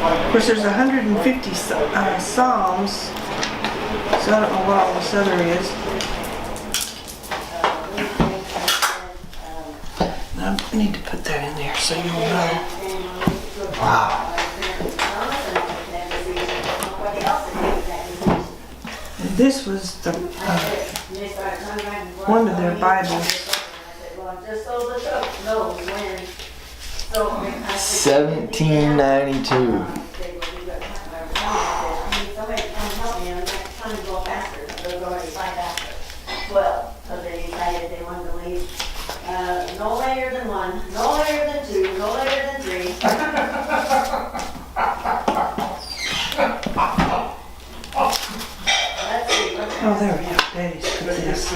Of course, there's 150 Psalms, so I don't know what all this other is. I need to put that in there so you'll know. Wow. And this was the one of their Bibles. 1792. No later than 1, no later than 2, no later than 3. Oh, there we go. Daddy's put this.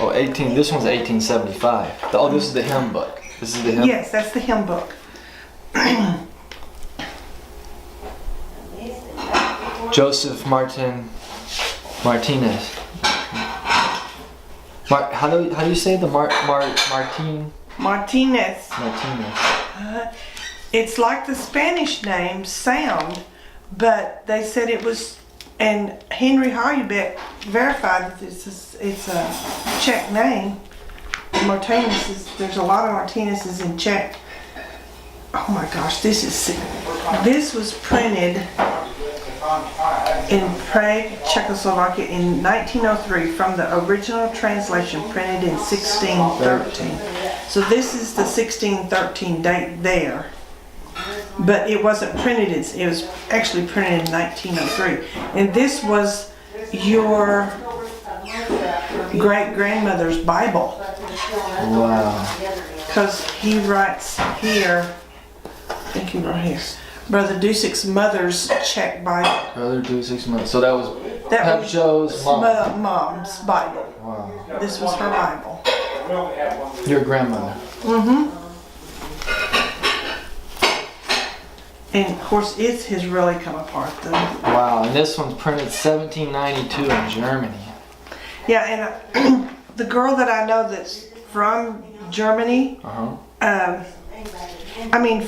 Oh, 18. This one's 1875. Oh, this is the hymn book. This is the hymn. Yes, that's the hymn book. Joseph Martinets. How do you say the Martinez? Martinez. Martinez. It's like the Spanish names sound, but they said it was, and Henry Hoybeck verified that it's a Czech name. Martinez is, there's a lot of Martinez's in Czech. Oh my gosh, this was printed in Prague, Czechoslovakia in 1903 from the original translation printed in 1613. So this is the 1613 date there. But it wasn't printed, it was actually printed in 1903. And this was your great-grandmother's Bible. Wow. Because he writes here, I think he wrote here, Brother Dusek's mother's Czech Bible. Brother Dusek's mother. So that was Pepjo's mom. Mom's Bible. Wow. This was her Bible. Your grandmother. Mm-hmm. And of course, it has really come apart though. Wow, and this one's printed 1792 in Germany. Yeah, and the girl that I know that's from Germany,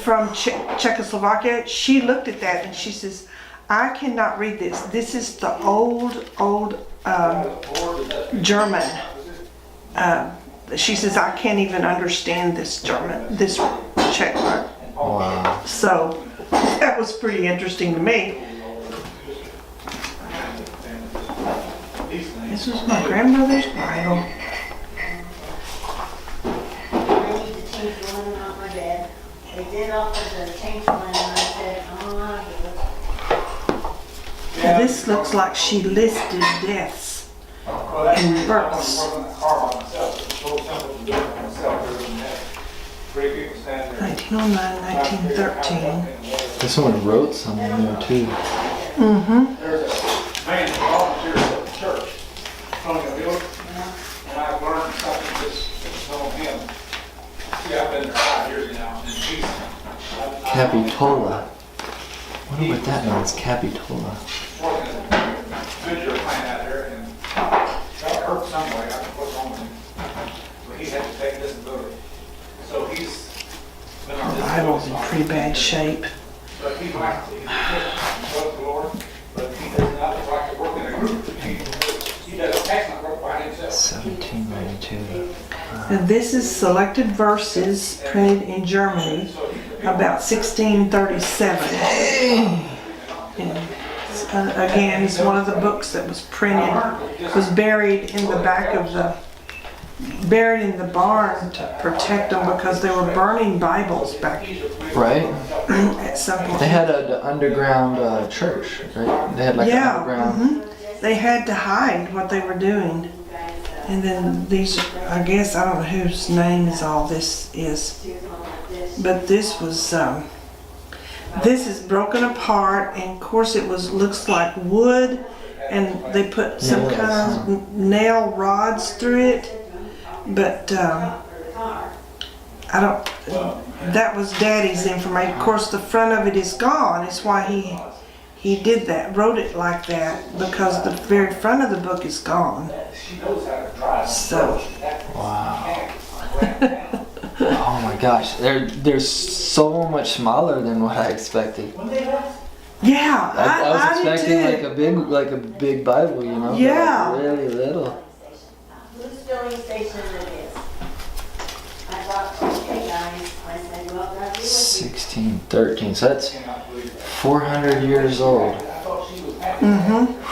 from Czechoslovakia, she looked at that and she says, I cannot read this. This is the old German. She says, I can't even understand this Czech word. Wow. So that was pretty interesting to me. This was my grandmother's Bible. This looks like she listed deaths and births. 1909, 1913. This one wrote something there too. Mm-hmm. There's a man who volunteers at the church running a building, and I've learned something just from him. See, I've been there 5 years now, and he's... Capitola. I wonder what that means, Capitola. Working at a Goodyear plant out there, and got hurt some way, I don't know what's wrong with him. But he had to take disability. So he's been on The disability. Bible's in pretty bad shape. But he likes to, he's a the Lord, but he does not like to work in a group. He does excellent work by himself. 1792. And this is selected verses printed in Germany about 1637. And again, it's one of the books that was printed, was buried in the back of buried in the barn to protect them because they were burning Bibles back Right? at some point. They had an underground church, right? They had like an underground. They had to hide what they were doing. And then these, I guess, I don't know whose name is all this is. But this was, this is broken apart, and of course it looks like wood, and they put some kind of nail rods through it. But that was Daddy's information. Of course the front of it is gone. It's why he did that, wrote it like that, because the very front of the book is gone. So. Wow. Oh my gosh, they're so much smaller than what I expected. Yeah, I was I did expecting too. like a big Bible, you know? but Yeah. like really little. Whose filling station it is? I thought, okay guys, I said, well, God be with you. 16, 13. So that's Cannot believe that. 400 years old. I thought she was happy. Mm-hmm.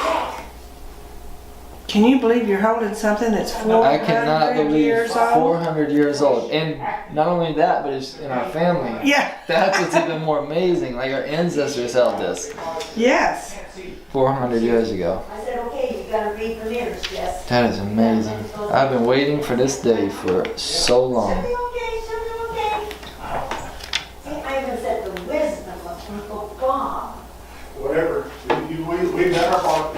Can you believe you're holding something that's I cannot 400 believe years old? 400 years old. And not only that, but it's in our family. Yeah. That's what's even more amazing. Like our ancestors held this Yes. 400 years ago. I said, okay, you gotta read the mirrors, Jess. That is amazing. I've been waiting for this day for so She'll long. be okay, she'll be okay. See, I even said the wisdom of Uncle Bob. Whatever. We've done our part.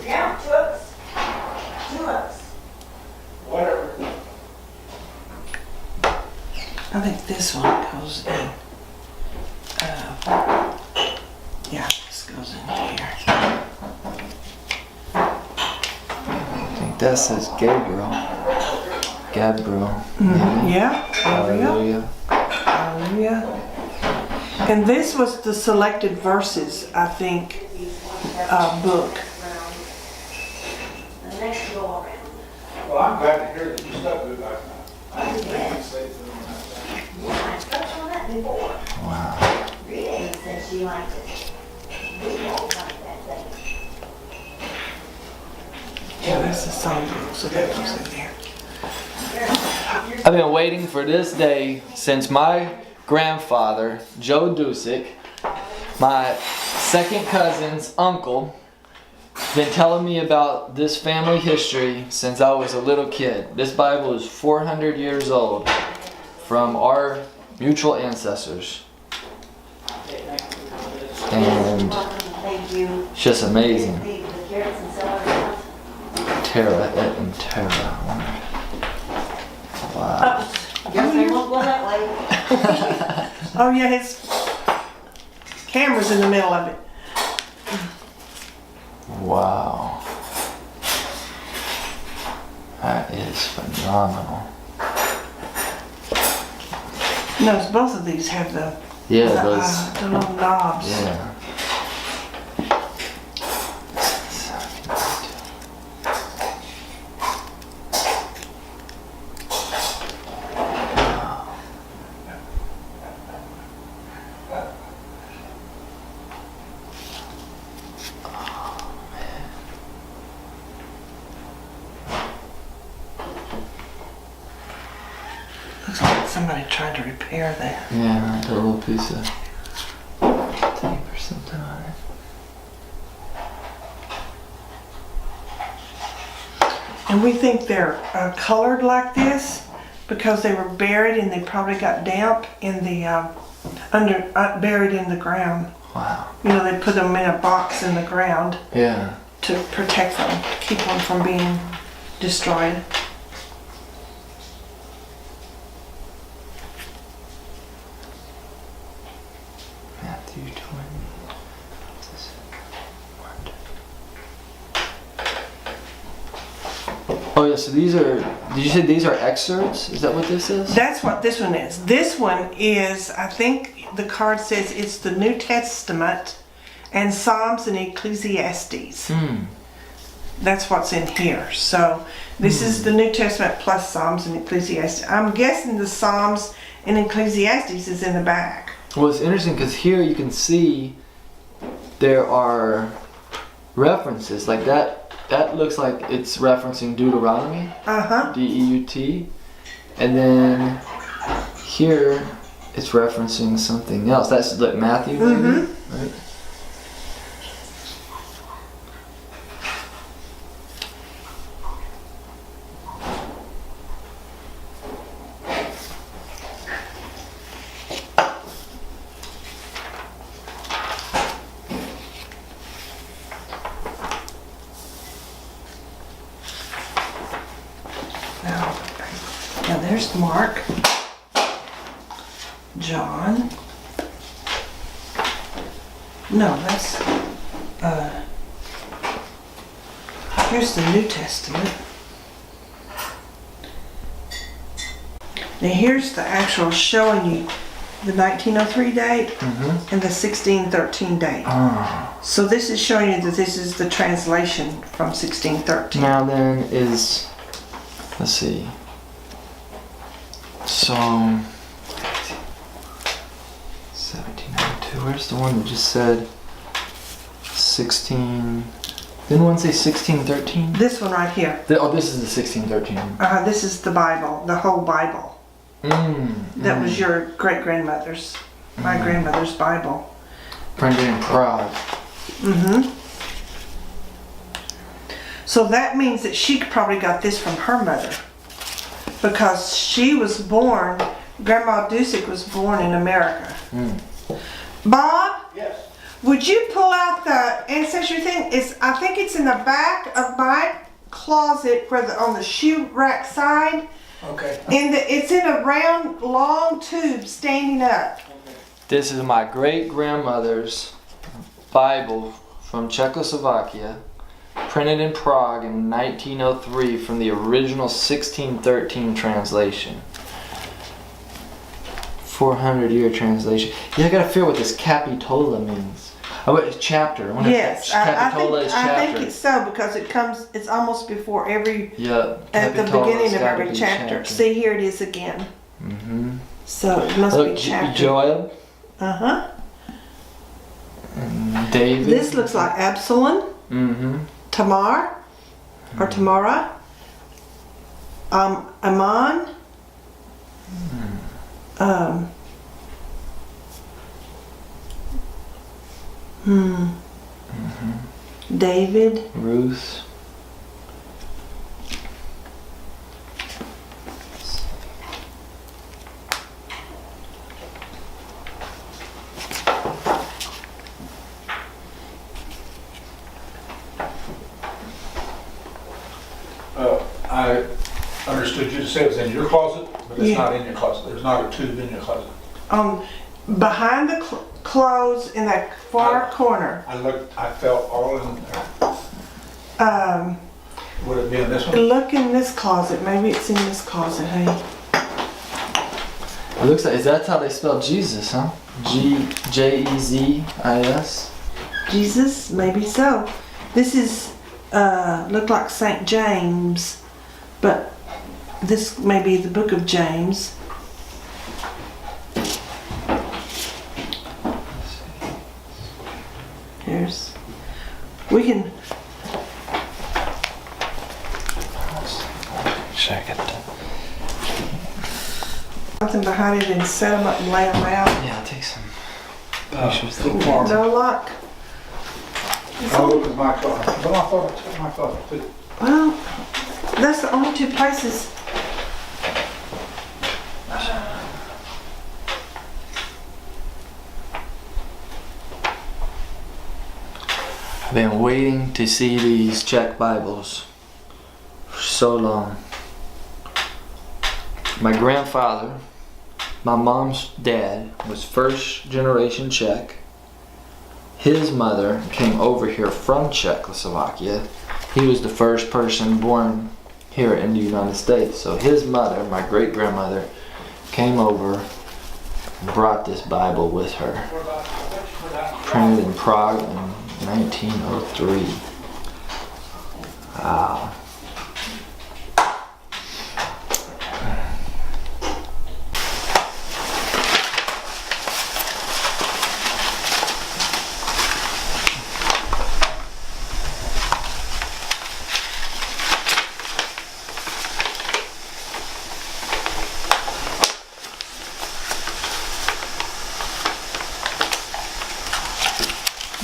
Yeah, took tulips. Whatever. I think this one goes in. Yeah, this goes in here. I think that says Gabriel. Gabriel. Yeah, there we go. Hallelujah. Hallelujah. And this was the selected verses, I think, book. The next go around. Well, I'm glad to hear that you stuck with it last night. I didn't think you'd say it to them last night. Yeah, I touched on that before. Wow. Rita said she liked it. We both like that thing. Yeah, that's the song book, so that goes in there. I've been waiting for this day since my grandfather, Joe Dusek, my second cousin's uncle, been telling me about this family history since I was a little kid. This Bible is 400 years old from our mutual ancestors. And Thank you. it's just amazing. Leave the carrots and celery. Terra et in terra. Wow. Guess they won't go that way. Oh yeah, his camera's in the middle of it. Wow. That is phenomenal. No, both of these have the Yeah, the little knobs. yeah. Looks like somebody tried to repair that. Yeah, a little piece of tape or something on it. And we think they're colored like this because they were buried and they probably got damp in the buried in the ground. Wow. You know, they put them in a box in the ground Yeah. to protect them, to keep them from being destroyed. Matthew 20. Oh yeah, so these are, did you say these are excerpts? Is that what this is? That's what this one is. This one is, I think the card says it's the New Testament and Psalms and Ecclesiastes. Hmm. That's what's in here. So this is the New Testament plus Psalms and Ecclesiastes. I'm guessing the Psalms and Ecclesiastes is in the back. Well, it's interesting because here you can see there are references like that. That looks like it's referencing Deuteronomy, Uh-huh. D-E-U-T, and then here it's referencing something else. That's like Matthew, maybe, right? Now there's Mark, John. No, that's here's the New Testament. Now here's the actual showing you the 1903 date and the 1613 date. So this is showing you that this is the translation from 1613. Now then is, let's see. So 1792. Where's the one that just said 16? Didn't one say 1613? This one right here. Oh, this is the 1613. This is the Bible, the whole Bible. That was your great-grandmother's, my grandmother's Bible. Printed in Prague. So that means that she probably got this from her mother. Because she was born, Grandma Dusek was born in America. Bob? Yes. Would you pull out the Ancestry thing? I think it's in the back of my closet where on the shoe rack side. Okay. And it's in a round, long tube standing up. This is my great grandmother's Bible from Czechoslovakia, printed in Prague in 1903 from the original 1613 translation. 400-year translation. Yeah, I gotta figure what this Capitola means. Oh, it's chapter. I wonder Yes, if Capitola is I chapter. think it's so because it's almost before every, Yeah, at the Capitola's beginning of gotta every be chapter. See, here it is again. So it must Look, be chapter. Joab Uh-huh. and David. This looks like Absalom, Tamar, or Tamara, Ammon, David, Ruth. I understood you to say it was in your closet, but it's Yeah. not in your closet. There's not a tube in your closet. behind the clothes in that far corner. I looked, I felt all in there. Would it be in this one? Look in this closet. Maybe it's in this closet, honey. It looks like, is that how they spell Jesus, huh? Jezis? Jesus, maybe so. This is look like St. James, but this may be the book of James. We can Check it. something behind it and set them up and lay them out. Yeah, take some pictures. No luck. I'll look at my closet. Well, I thought I took my closet too. Well, that's the only two places. I've been waiting to see these Czech Bibles for so long. My grandfather, my mom's dad, was first generation Czech. His mother came over here from Czechoslovakia. He was the first person born here in the United States. So his mother, my great grandmother, came over and brought this Bible with her. Printed in Prague in 1903. Wow.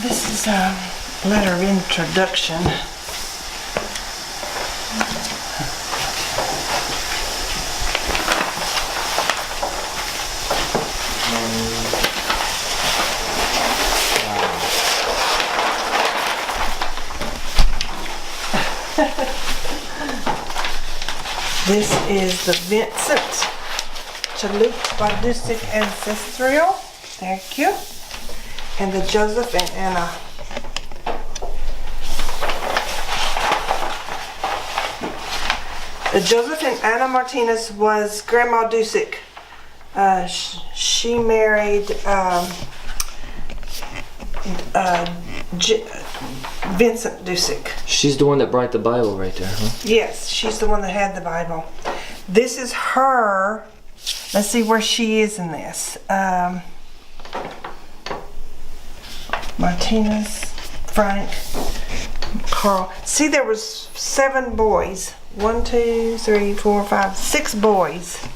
This is a letter of introduction. This is the Vincent Chalut by Dusek Ancestral. Thank you. And the Joseph and Anna. Joseph and Anna Martinez was Grandma Dusek. She married Vincent Dusek. She's the one that brought the Bible right there, huh? Yes, she's the one that had the Bible. This is her. Let's see where she is in this. Martinez, Frank, Carl. See, there was 7 boys. 1, 2, 3, 4, 5, 6 boys.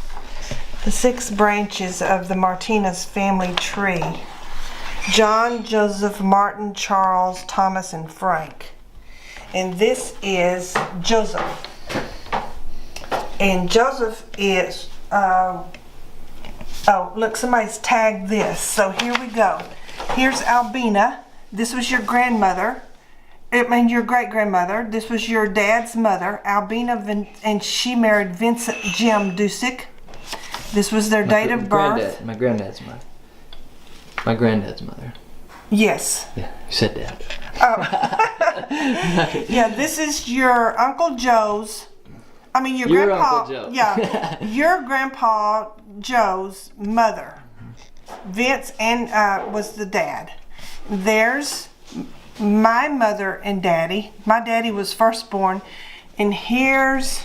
The 6 branches of the Martinez family tree. John, Joseph, Martin, Charles, Thomas, and Frank. And this is Joseph. And Joseph is, oh, look, somebody's tagged this. So here we go. Here's Albina. This was your grandmother. I mean, your great-grandmother. This was your dad's mother, Albina, and she married Vincent Jim Dusek. This was their date of birth. My granddad's mother. My granddad's mother. Yes. Yeah, you said that. Oh. Yeah, this is your Uncle Joe's. I mean, your grandpa. Uncle Joe. Yeah, your grandpa Joe's mother. Vince and was the dad. There's my mother and daddy. My daddy was first born, and here's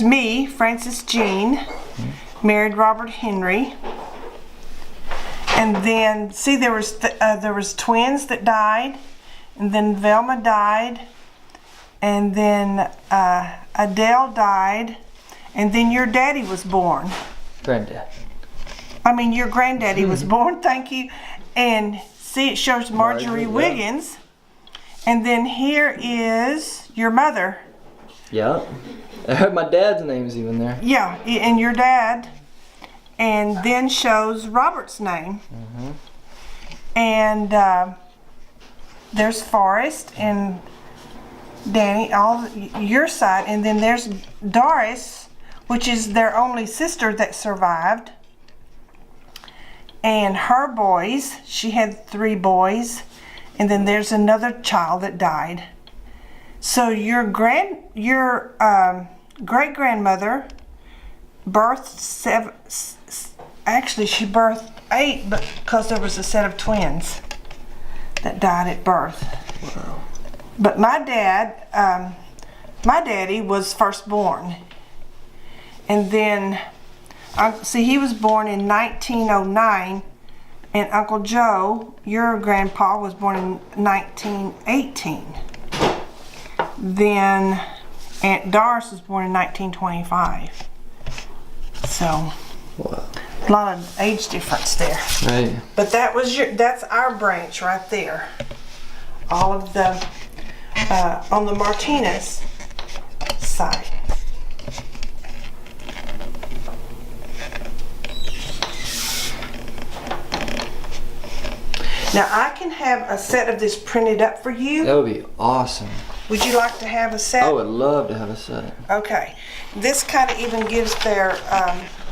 me, Frances Jean, married Robert Henry. And then, see, there was twins that died, and then Velma died, and then Adele died, and then your daddy was born. Your granddaddy was born, thank you. And see, it shows Marjorie Wiggins. And then here is your mother. Yeah. I heard my dad's name's even there. Yeah, and your dad. And then shows Robert's name. Mm-hmm. And there's Forrest and Danny, all your side. And then there's Doris, which is their only sister that survived. And her boys, she had 3 boys. And then there's another child that died. So your great-grandmother birthed 7, actually she birthed 8 because there was a set of twins that died at birth. Wow. But my daddy was firstborn. And then, see, he was born in 1909, and Uncle Joe, your grandpa, was born in 1918. Then Aunt Doris was born in 1925. So, wow. A lot of age difference there. Right. But that's our branch right there. All of the, on the Martinez side. Now I can have a set of this printed up for you. That would be awesome. Would you like to have a set? I would love to have a set. Okay. This kind of even gives their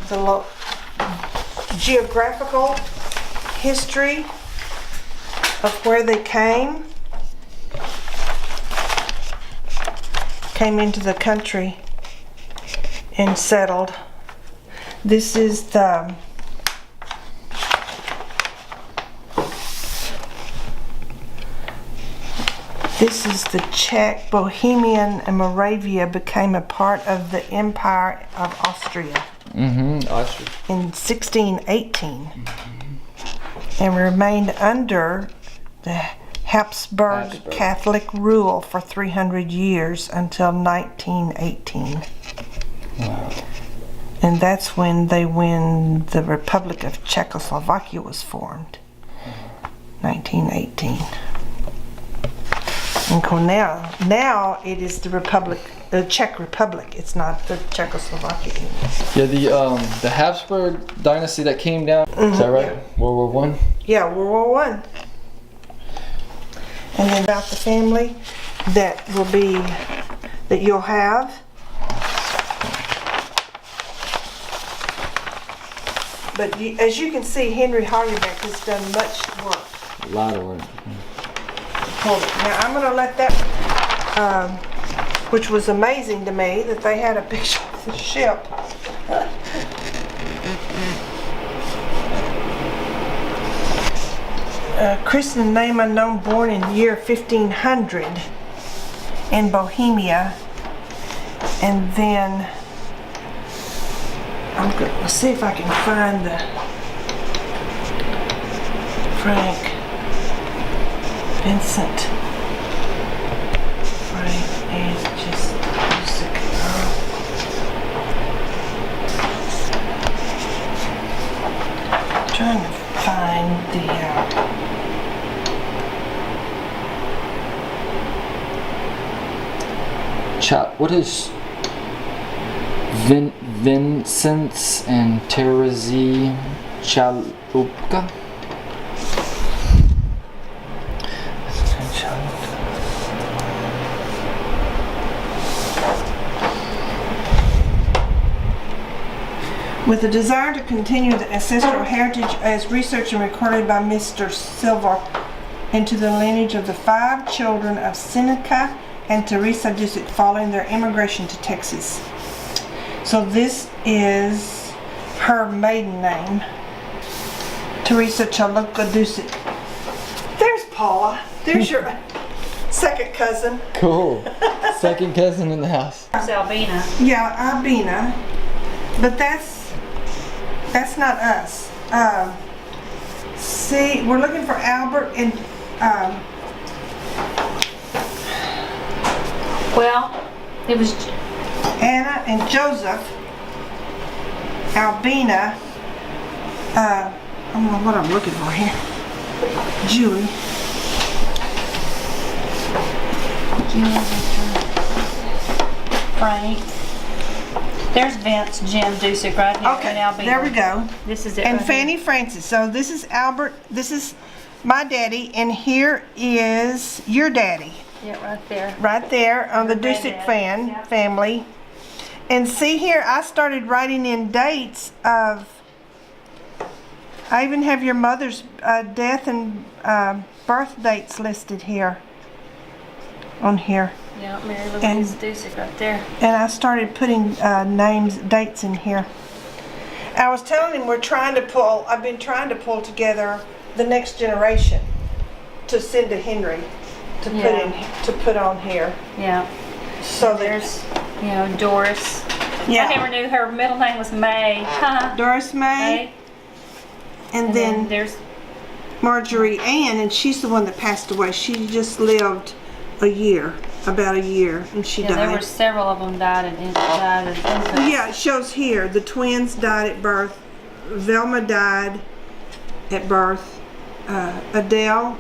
the geographical history of where they came into the country and settled. This is the Czech, Bohemian, and Moravia became a part of the Empire of Austria. Austria. In 1618. And remained under the Habsburg Catholic rule for 300 years until 1918. Wow. And that's when the Republic of Czechoslovakia was formed. 1918. And now it is the Czech Republic. It's not the Czechoslovakia anymore. Yeah, the Habsburg dynasty that came down. Is that right? Yeah. World War I? Yeah, World War I. And then about the family that you'll have. But as you can see, Henry Hollybeck has done much work. A lot of work. Hold it. Now I'm going to let that which was amazing to me that they had a picture of the ship. Christian name unknown, born in year 1500 in Bohemia. And then let's see if I can find the Frank Vincent Frank and just Dusek. Trying to find the What is Vincent's and Terezi Chalupka? with a desire to continue the ancestral heritage as researched and recorded by Mr. Silver into the lineage of the 5 children of Seneca and Teresa Dusek following their immigration to Texas. So this is her maiden name, Teresa Chalupka Dusek. There's Paula. There's your second cousin. Cool. Second cousin in the house. There's Albina. Yeah, Albina. But that's not us. See, we're looking for Albert and Well, it was Anna and Joseph. Albina. I don't know what I'm looking for here. Julie. Frank. There's Vince, Jim, Dusek right here. Okay, and Albina. there we go. This is it. And right Fanny here. Francis. So this is Albert. This is my daddy, and here is your daddy. Yeah, right there. Right there on the Your Dusek granddad, yeah. family. And see here, I started writing in dates of, I even have your mother's death and birth dates listed here, on here. Yeah, Mary Louise Dusek right there. And I started putting dates in here. I was telling him I've been trying to pull together the next generation to send to Henry to put on here. Yeah. So There's, Doris. Yeah. I never knew her middle name was May. Huh? Doris May, May. and then there's Marjorie Ann, and she's the one that passed away. She just lived about a year, and she there were died. several of them died at infants. Yeah, it shows here the twins died at birth. Velma died at birth. Adele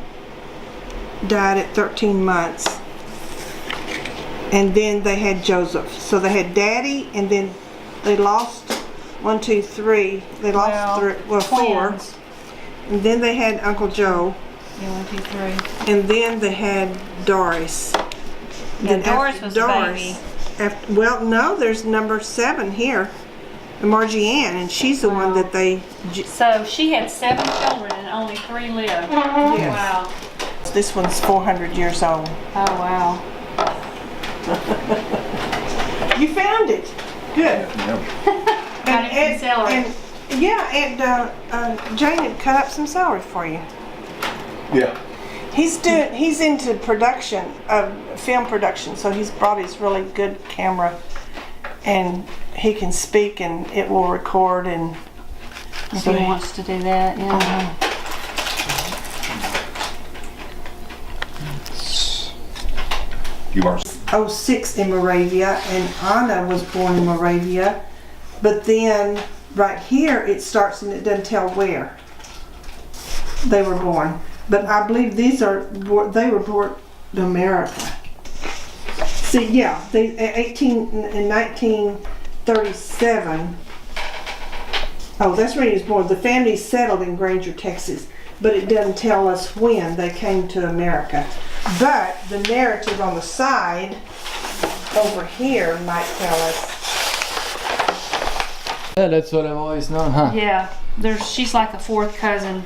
died at 13 months. And then they had Joseph. So they had Daddy, and then they lost 1, 2, 3. They lost four. twins. And then they had Uncle Joe. Yeah, 1, 2, 3. And then they had Doris. Yeah, Then Doris after was the baby. Well, no, there's number 7 here. Margie Ann, and she's the one that they... So she had 7 children and only 3 lived. Yes. Wow. This one's 400 years old. Oh, wow. You found it. Good. Got it from celery. And Jane had cut up some celery for you. Yeah. He's into production, film production, so he's brought his really good camera, and he can speak and it will record, and If he wants to do that, yeah. You are. 06 in Moravia, and Anna was born in Moravia, but then right here it starts and it doesn't tell where they were born. But I believe they were born in America. See, yeah, in 1937. Oh, that's when he was born. The family settled in Granger, Texas, but it doesn't tell us when they came to America. But the narrative on the side over here might tell us. Yeah, that's what I've always known, huh? Yeah. She's like a 4th cousin.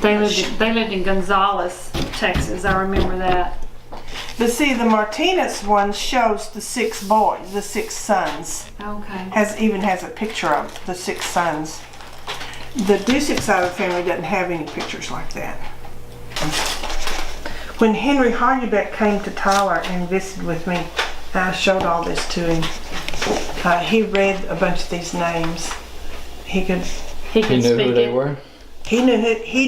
They lived in Gonzales, Texas. I remember that. But see, the Martinets one shows the 6 boys, the 6 sons. Okay. Even has a picture of the 6 sons. The Dusek side of the family doesn't have any pictures like that. When Henry Hardybeck came to Tyler and visited with me, I showed all this to him. He read a bunch of these names. He He speak knew who they it. were? He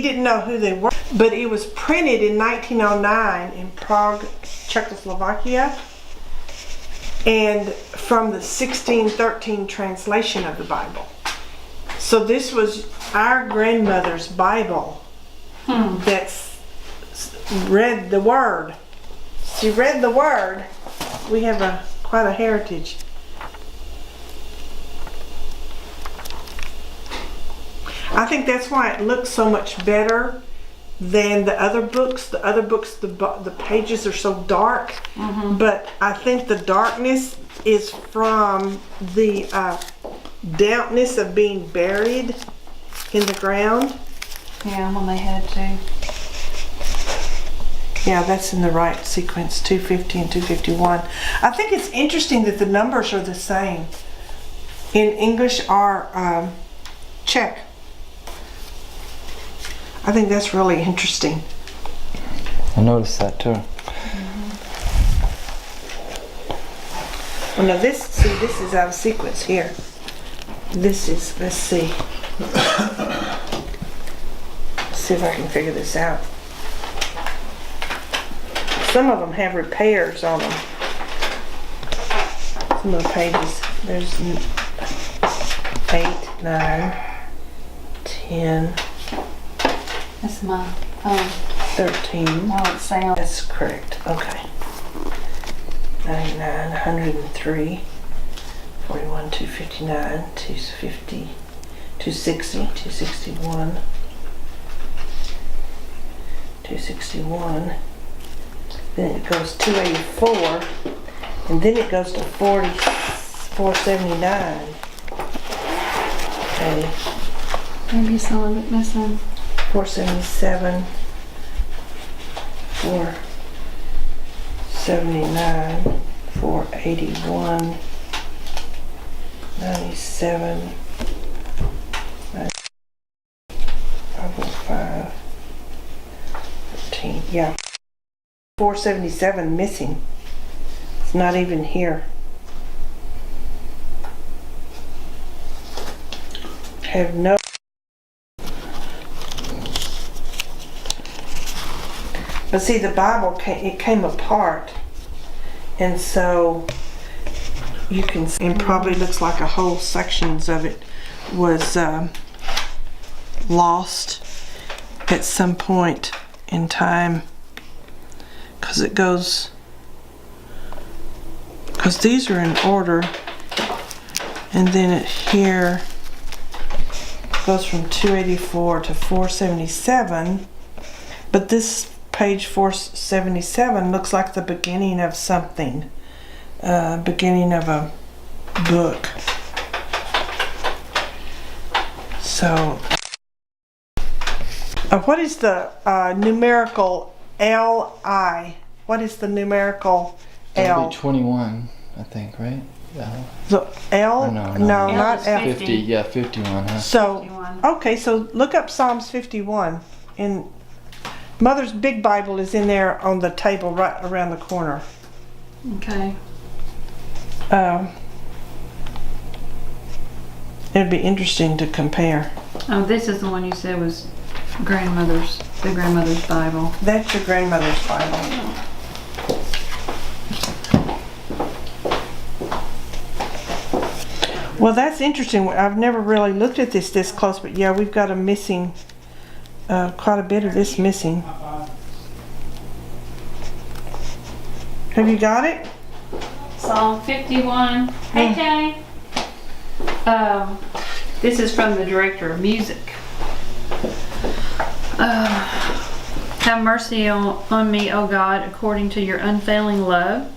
didn't know who they were, but it was printed in 1909 in Prague, Czechoslovakia, and from the 1613 translation of the Bible. So this was our grandmother's Bible that's read the Word. She read the Word. We have quite a heritage. I think that's why it looks so much better than the other books. The other books, the pages are so dark, but I think the darkness is from the dampness of being buried in the ground. Yeah, when they had to. Yeah, that's in the right sequence, 250 and 251. I think it's interesting that the numbers are the same in English or Czech. I think that's really interesting. I noticed that too. Well, now this is out of sequence here. This is, let's see. Let's see if I can figure this out. Some of them have repairs on them. Some of the pages, there's 8, 9, 10, That's my phone. 13. Oh, it sounds. That's correct. Okay. 99, 103, 41, 259, 250, 260, 261, 261. Then it goes 284, and then it goes to 479. Okay. Maybe some of it missing. 477, 479, 481, 97, 505, 13. Yeah, 477 missing. It's not even here. Have no. But see, the Bible came apart, and so you can see, and probably looks like a whole sections of it was lost at some point in time, because these are in order, and then it here goes from 284 to 477, but this page 477 looks like the beginning of something, beginning of a book. So, what is the numerical LI? What is the numerical That'll L? be 21, I think, right? Yeah. The L? Or no. No, L not is L. 50, yeah, 51, huh? So, 51. okay, so look up Psalms 51. And Mother's Big Bible is in there on the table right around the corner. Okay. It'd be interesting to compare. Oh, this is the one you said was the grandmother's Bible. That's your grandmother's Bible. Well, that's interesting. I've never really looked at this close, but yeah, we've got a missing, quite a bit of this missing. Have you got it? Psalm 51. Hey, Jay. This is from the director of music. Have mercy on me, O God, according to your unfailing love.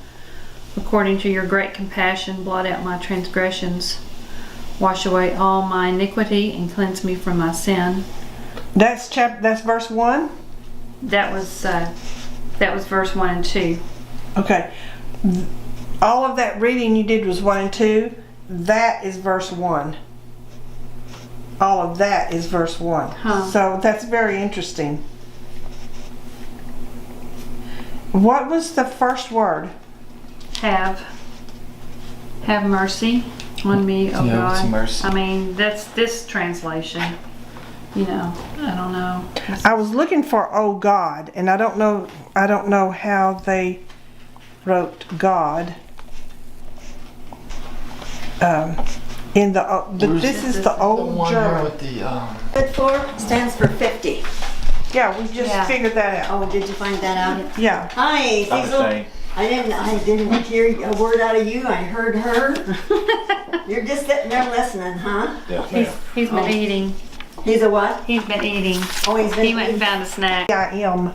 According to your great compassion, blot out my transgressions. Wash away all my iniquity and cleanse me from my sin. That's verse 1? That was verse 1 and 2. Okay. All of that reading you did was 1 and 2. That is verse 1. All of that is verse 1. Huh. So that's very interesting. What was the first word? Have mercy on me, O Yeah, God. it's mercy. I mean, that's this translation. You know, I don't know. I was looking for "Oh God," and I don't know how they wrote God. In the but this is the old German. with the Good for stands for 50. Yeah, we just Yeah. figured that out. Oh, did you find that out? Yeah. Hi, I'm Cecil. saying. I didn't hear a word out of you. I heard her. You're just sitting there listening, huh? Yes, He's, ma'am. he's been eating. He's a what? He's been eating. Oh, he's been He went and eating. found a snack. I am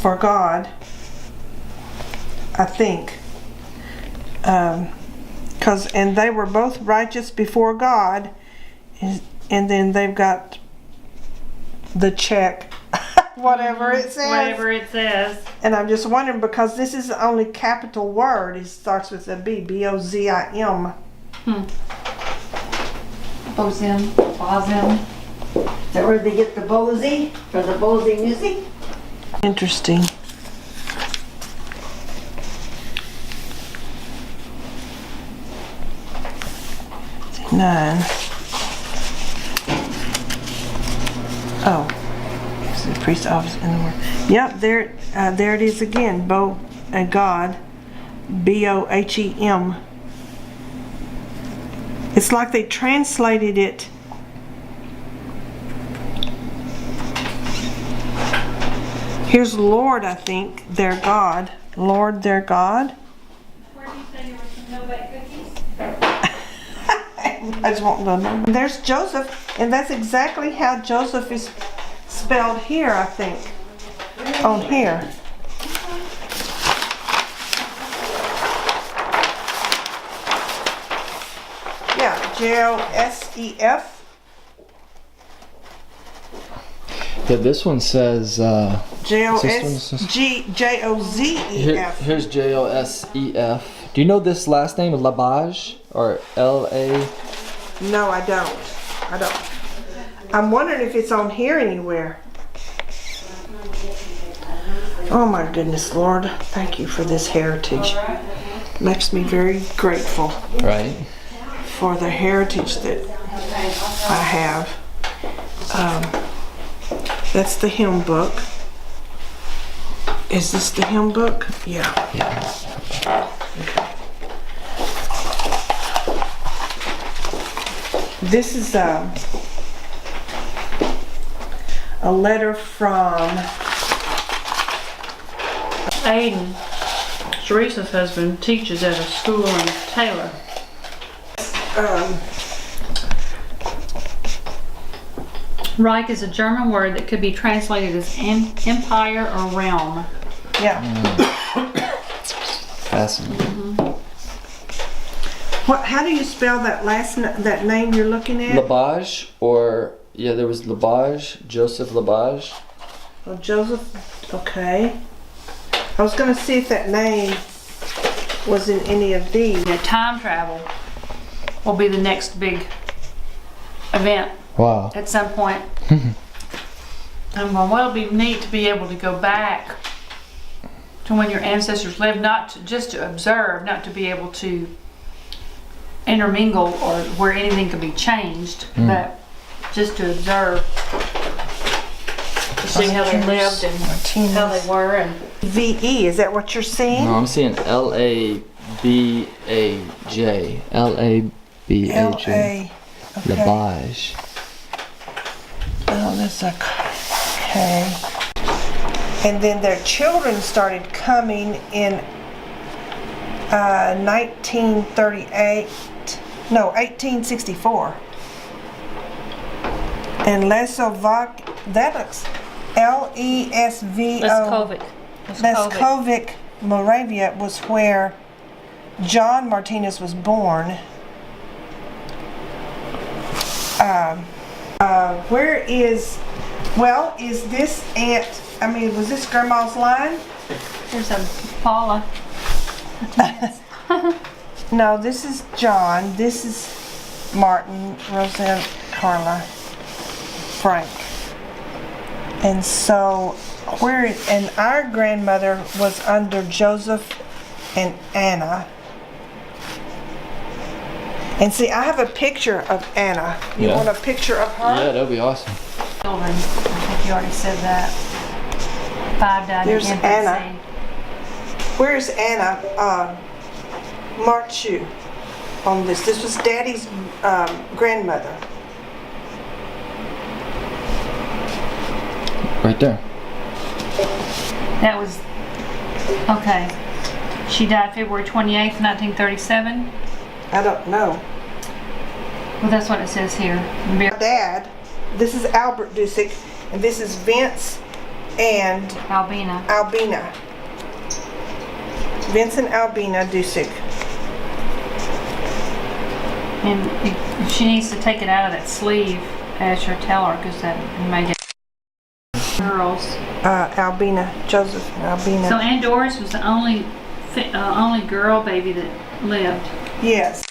for God. I think. And they were both righteous before God, and then they've got the check, whatever it says. Whatever it says. And I'm just wondering, because this is the only capital word, it starts with a B, B-O-Z-I-M. Bozim. Bozim. Is that where they get the Bozy for the Bozy music? Interesting. Nine. Oh, it's the priest's office in the word. Yep, there it is again. Bo and God, B-O-H-E-M. It's like they translated it. Here's Lord, I think, their God. Lord, their God. Where did you say there were some no-bake cookies? I just won't go there. There's Joseph, and that's exactly how Joseph is spelled here, I think. On here. Yeah, J-O-S-E-F. Yeah, this one says J-O-S-G-J-O-Z-E-F. here's Josef. Do you know this last name, Labage or L-A? No, I don't. I'm wondering if it's on here anywhere. Oh my goodness, Lord. Thank you for this heritage. Makes me very grateful Right. for the heritage that I have. That's the hymn book. Is this the hymn book? Yeah. Okay. This is a letter from Aiden, Teresa's husband, teaches at a school in Taylor. Reich is a German word that could be translated as empire or realm. yeah. Fascinating. What? How do you spell that that name you're looking at? Labage, or yeah, there was Labage, Joseph Labage. Oh, Joseph. Okay. I was going to see if that name was in any of these. Yeah, time travel will be the next big event Wow. at some point. I'm going, well, it'll be neat to be able to go back to when your ancestors lived, not to, just to observe, not to be able to intermingle or where anything could be changed, but just to observe, to see how they lived and how they were. And V-E, is that what you're seeing? No, I'm seeing L-A-B-A-J. L-A-B-A-J. L-A. Okay. Labage. Oh, that's a K. And then their children started coming in 1864. And Lesovac, that looks L-E-S-V-O. Leskovic. Leskovic, Moravia was where John Martinez was born. Where is, well, is this was this Grandma's line? There's a Paula. No, this is John. This is Martin, Roseanne, Carla, Frank. And so, and our grandmother was under Joseph and Anna. And see, I have a picture of Anna. You want a picture of her? Yeah, that'd be awesome. Children. I think you already said that. 5 died There's in infancy. Anna. Where's Anna? Marchu on this. This was Daddy's grandmother. Right there. That was, okay. She died February 28th, 1937. I don't know. Well, that's what it says here. Dad, this is Albert Dusek, and this is Vince and Albina. Albina. Vince and Albina Dusek. And if she needs to take it out of that sleeve, Asher, tell her, because that may get girls. Albina, Joseph and Albina. So Aunt Doris was the only girl baby that lived. Yes.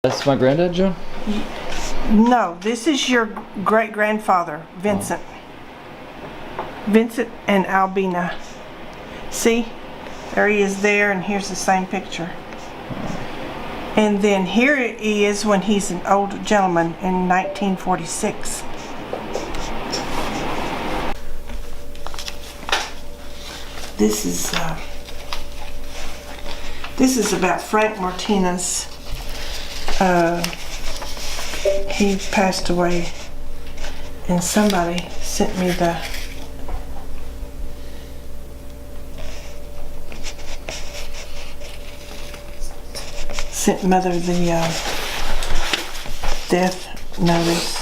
That's my granddad, Joe? No, this is your great-grandfather, Vincent. Vincent and Albina. See? There he is there, and here's the same picture. And then here he is when he's an old gentleman in 1946. This is about Frank Martinez. He passed away, and somebody sent me sent Mother the death notice.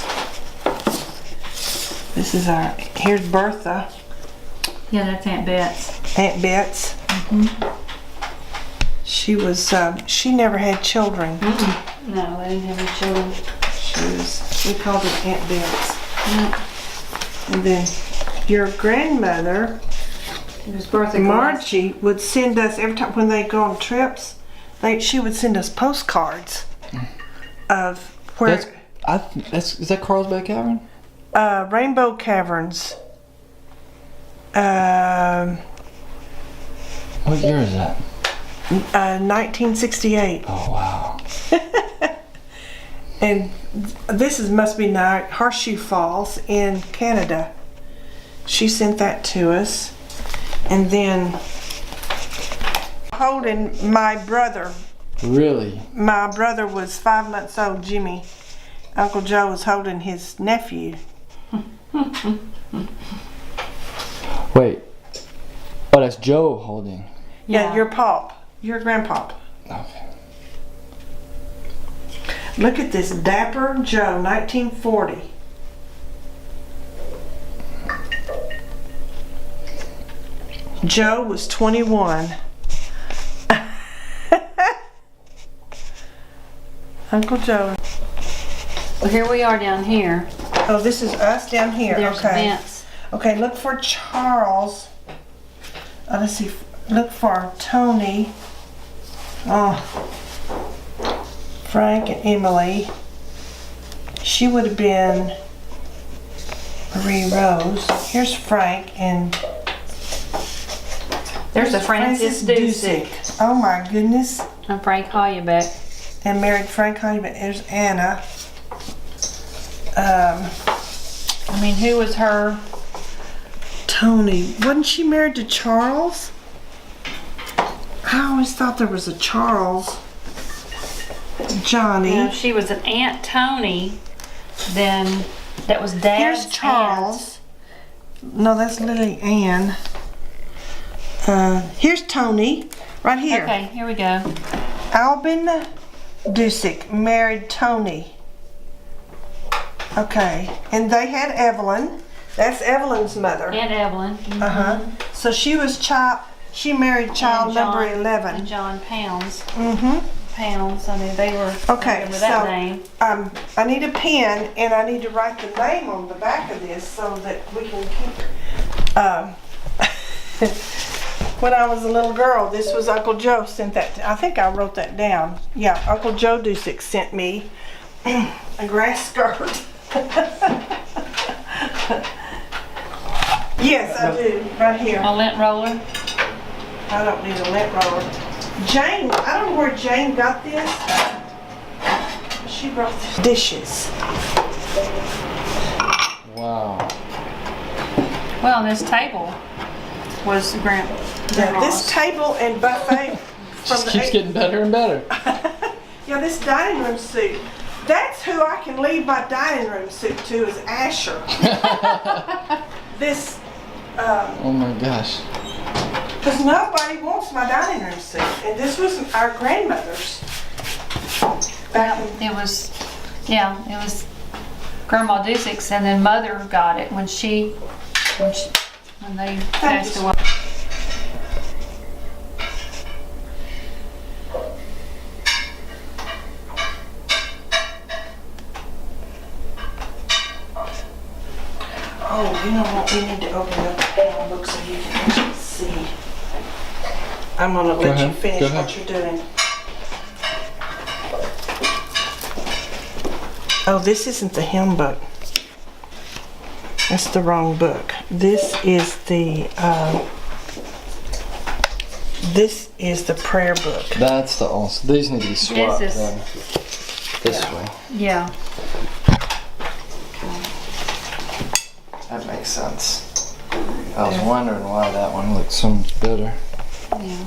This is here's Bertha. Yeah, that's Aunt Bet's. Aunt Bet's. She was, she never had children. No, they didn't have any children. We called her Aunt Bet's. And then your grandmother, It was Bertha Margie, would send us, every time when they go on trips, she would send us postcards of where, Is that Carlsbad Cavern? Rainbow Caverns. What year is that? 1968. Oh, wow. And this must be now Horseshoe Falls in Canada. She sent that to us. And then holding my brother. Really? My brother was 5 months old, Jimmy. Uncle Joe was holding his nephew. Wait. Oh, that's Joe holding. Yeah, your pop. Your grandpop. Okay. Look at this Dapper Joe, 1940. Joe was 21. Uncle Joe. Well, here we are down here. Oh, this is us down here. There's Okay. Vince. Okay, look for Charles. Let's see. Look for Tony. Oh. Frank and Emily. She would have been Marie Rose. Here's Frank and There's a Francis Dusek. Oh my goodness. And Frank Hoybeck. And married Frank Honey, but there's Anna. I mean, who was her? Tony. Wasn't she married to Charles? I always thought there was a Charles. Johnny. No, she was an Aunt Tony. Then that was Dad's Here's Charles. No, that's Lily Ann. Here's Tony. Right here. Okay, here we go. Albin Dusek married Tony. Okay. And they had Evelyn. That's Evelyn's mother. Aunt Evelyn. Uh-huh. So she married child And number John- 11. And John Pounds. Mm-hmm. pounds. I mean, they were Okay, with that so- name. I need a pen and I need to write the name on the back of this so that we can keep. When I was a little girl, this was Uncle Joe sent that. I think I wrote that down. Yeah, Uncle Joe Dusek sent me a grass skirt. Yes, I do. Right here. A lint roller. I don't need a lint roller. Jane, I don't know where Jane got this. She brought this. Dishes. Wow. Well, this table was the Yeah, grandma's. this table and buffet Just from keeps the getting better and better. yeah, this dining room suit. That's who I can leave my dining room suit to is Asher. This, Oh my gosh. because nobody wants my dining room suit, and this was our grandmother's. Back in, It was Grandma Dusek's, and then Mother got it when they passed you. away. oh, you know what? We need to open up the handbook so you can actually see. I'm gonna let you ahead, finish go ahead. what you're doing. Oh, this isn't the hymn book. That's the wrong book. This is the prayer book. That's the awesome. These need to be swapped This is- then. This way. Yeah. That makes sense. I was wondering why that one looked so much better. Yeah.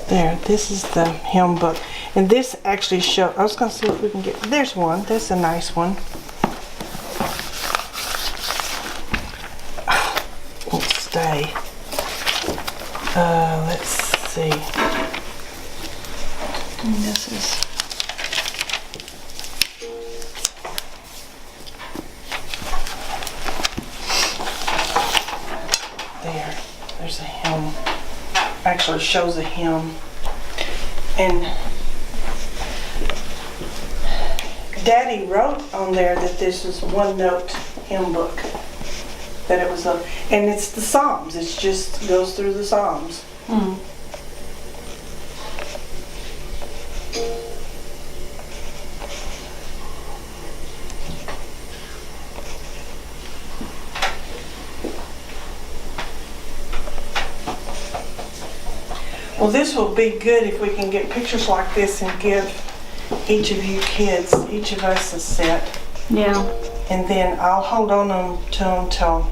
There, this is the hymn book. And this actually shows, I was gonna see if we can get, there's one, that's a nice one. Let's stay. Let's see. And this is. There's a hymn. Actually shows a hymn. And Daddy wrote on there that this was one note hymn book. That it was and it's the Psalms. It just goes through the Psalms. Hmm. Well, this will be good if we can get pictures like this and give each of you kids, each of us a set. Yeah. And then I'll hold on to them till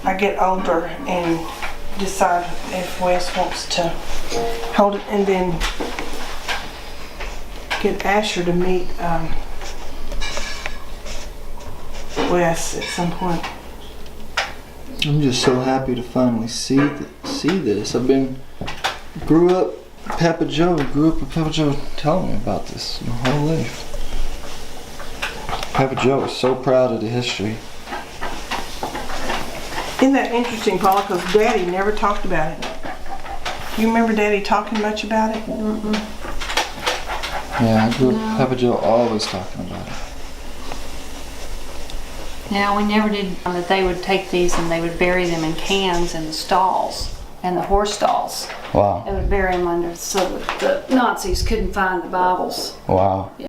I get older and decide if Wes wants to hold it, and then get Asher to meet Wes at some point. I'm just so happy to finally see this. Grew up with Papa Joe telling me about this my whole life. Papa Joe was so proud of the history. Isn't that interesting, Paula? Because Daddy never talked about it. You remember Daddy talking much about it? Mm-mm. Yeah, I grew up Papa Joe always talking about it. Yeah, we never did that they would take these and they would bury them in cans in the stalls, and the horse stalls. Wow. They would bury them under so that the Nazis couldn't find the Bibles. Wow.